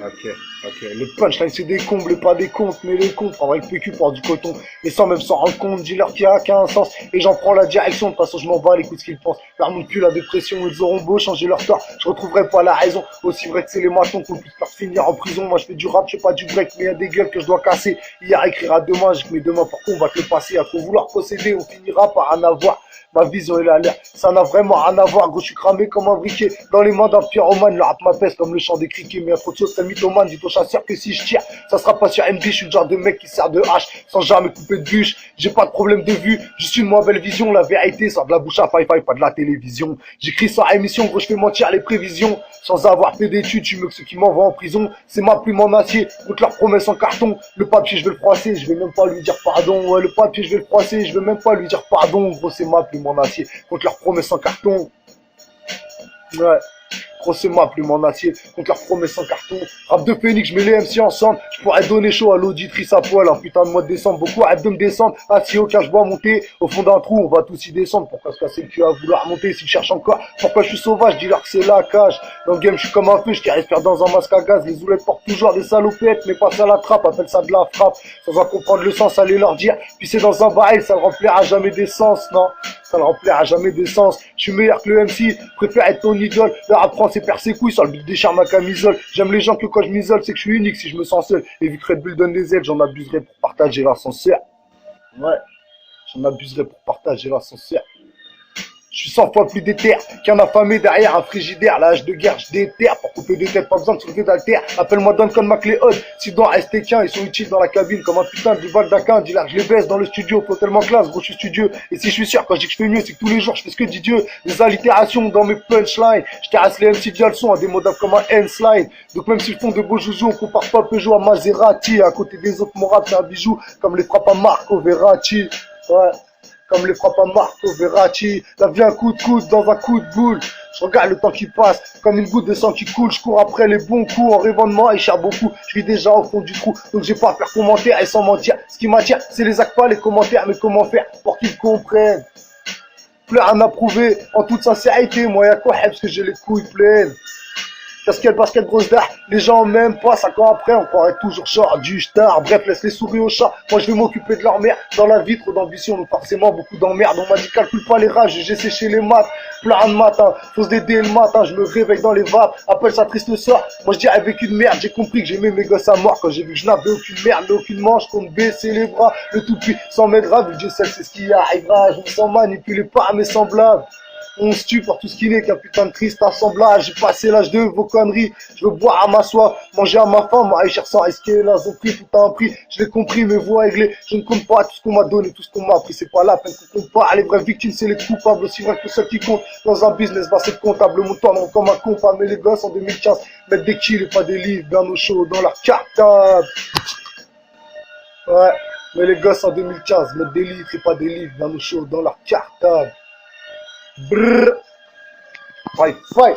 Ok, ok. Le punchline c'est des combles et pas des comptes, mais les comptes prendra le PQ pour du coton. Et sans même s'en rendre compte, dis-leur qu'il y a qu'un sens. Et j'en prends la direction, de toute façon je m'en bats, écoute ce qu'ils pensent. Leur montre plus la dépression, ils auront beau changer leur tort. Je retrouverai pas la raison. Aussi vrai que c'est les matons qu'on puisse leur finir en prison. Moi je fais du rap, je fais pas du break, mais y a des gueules que je dois casser. Hier écrira demain, je mets demain pour combattre le passé. À trop vouloir posséder, on finira par en avoir. Ma vision elle a l'air, ça n'a vraiment rien à voir, gros je suis cramé comme un briquet, dans les mains d'un pyromane, le rap m'apaise comme le chant des criquets, mais y'a trop de choses, c'est mythomane, dit au chasseur que si je tire, ça sera pas sur MD, je suis le genre de mec qui sert de hache, sans jamais couper de bûche, j'ai pas de problème de vue, juste une moins belle vision, la vérité sort de la bouche à Fi-Fi, pas de la télévision, j'écris sans émission, gros je fais mentir les prévisions, sans avoir fait d'études, je suis mieux que ceux qui m'envoient en prison, c'est ma plume en acier, contre leurs promesses en carton, le papier je vais le froisser, je vais même pas lui dire pardon, ouais le papier je vais le froisser, je vais même pas lui dire pardon, gros c'est ma plume en acier, contre leurs promesses en carton. Ouais. Gros, c'est ma plume en acier contre leurs promesses en carton. Rap de Phoenix, je mets les MC ensemble. Je pourrais donner chaud à l'auditrice à poil. Un putain de mois de décembre. Beaucoup arrêtent de me descendre. Assis au je bois monter. Au fond d'un trou, on va tous y descendre. Pourquoi se casser le cul à vouloir monter s'ils cherchent encore? Pourquoi je suis sauvage? Dis-leur que c'est la cage. Dans le game, je suis comme un feu. Je respire dans un masque à gaz. Les oulettes portent toujours des salopettes. Mais pas ça la trappe. Appelle ça de la frappe. Sans en comprendre le sens, allez leur dire. Puis c'est dans un baril. Ça ne remplira jamais d'essence, non? Ça ne remplira jamais d'essence. Je suis meilleur que le MC. Préfère être ton idole. Leur apprendre c'est percer ses couilles sur le but déchire ma camisole. J'aime les gens que quand je m'isole, c'est que je suis unique si je me sens seul. Et vu que Red Bull donne des ailes, j'en abuserai pour partager l'ascenseur. Ouais, j'en abuserai pour partager l'ascenseur. Je suis 100 fois plus déter qu'un affamé derrière un frigidaire. L'âge de guerre, je déterre. Pour couper des têtes, pas besoin de soulever d'alter. Appelle-moi Duncan McLeod. Si dans rester qu'un, ils sont utiles dans la cabine comme un putain de Val d'Aquin. Dis-là, je les baisse dans le studio. Faut tellement classe, gros, je suis studieux. Et si je suis sûr, quand je dis que je fais mieux, c'est que tous les jours, je fais ce que dit Dieu. Des allitérations dans mes punchlines. Je terrasse les MC via le son à des modables comme un N-slide. Donc même s'ils font de beaux joujoux, on compare pas Peugeot à Maserati. À côté des autres, mon rap, c'est un bijou. Comme les frappes à Marco Verratti. Ouais. Comme les frappes à Marco Verratti, la vie un coup de coude dans un coup de boule. Je regarde le temps qui passe, comme une goutte de sang qui coule. Je cours après les bons coups en rêvant de moi et cher beaucoup. Je vis déjà au fond du trou, donc j'ai pas à faire commentaire et sans mentir. Ce qui m'attire, c'est les actes, pas les commentaires. Mais comment faire pour qu'ils comprennent? Plus rien à prouver, en toute sincérité. Moi y'a quoi, parce que j'ai les couilles pleines. Casquette, basket, grosse dard, les gens m'aiment pas, 5 ans après, on croirait toujours short du star. Bref, laisse les souris au chat, moi je vais m'occuper de leur mère. Dans la vie, trop d'ambition, donc forcément beaucoup d'emmerde. On m'a dit calcule pas les rages, j'ai séché les maths, plein de matin, fausse d'aider le matin, je me réveille dans les vapes, appelle ça triste sort. Moi je dis avec une merde, j'ai compris que j'aimais mes gosses à mort. Quand j'ai vu que je n'avais aucune merde, mais aucune manche, qu'on me baissait les bras, le tout puissant m'aidera, vu que je sais que c'est ce qui arrivera. Je me sens manipulé par mes semblables. On se tue pour tout ce qui n'est qu'un putain de triste assemblage. J'ai passé l'âge de vos conneries. Je veux boire à ma soif, manger à ma faim, m'enrichir sans risquer. Là, ils ont pris tout à un prix. Je l'ai compris, mes voix réglées. Je ne compte pas tout ce qu'on m'a donné, tout ce qu'on m'a appris. C'est pas la peine qu'on compte pas. Les vraies victimes, c'est les coupables. Aussi vrai que ceux qui comptent dans un business, bah, c'est comptable. Mon temps, comme un compas. Mais les gosses en 2015 mettent des kills et pas des livres. Bien au chaud dans leur cartable. Ouais. Mais les gosses en 2015 mettent des livres et pas des livres. Bien au chaud dans leur cartable. Brrr. Fight, fight.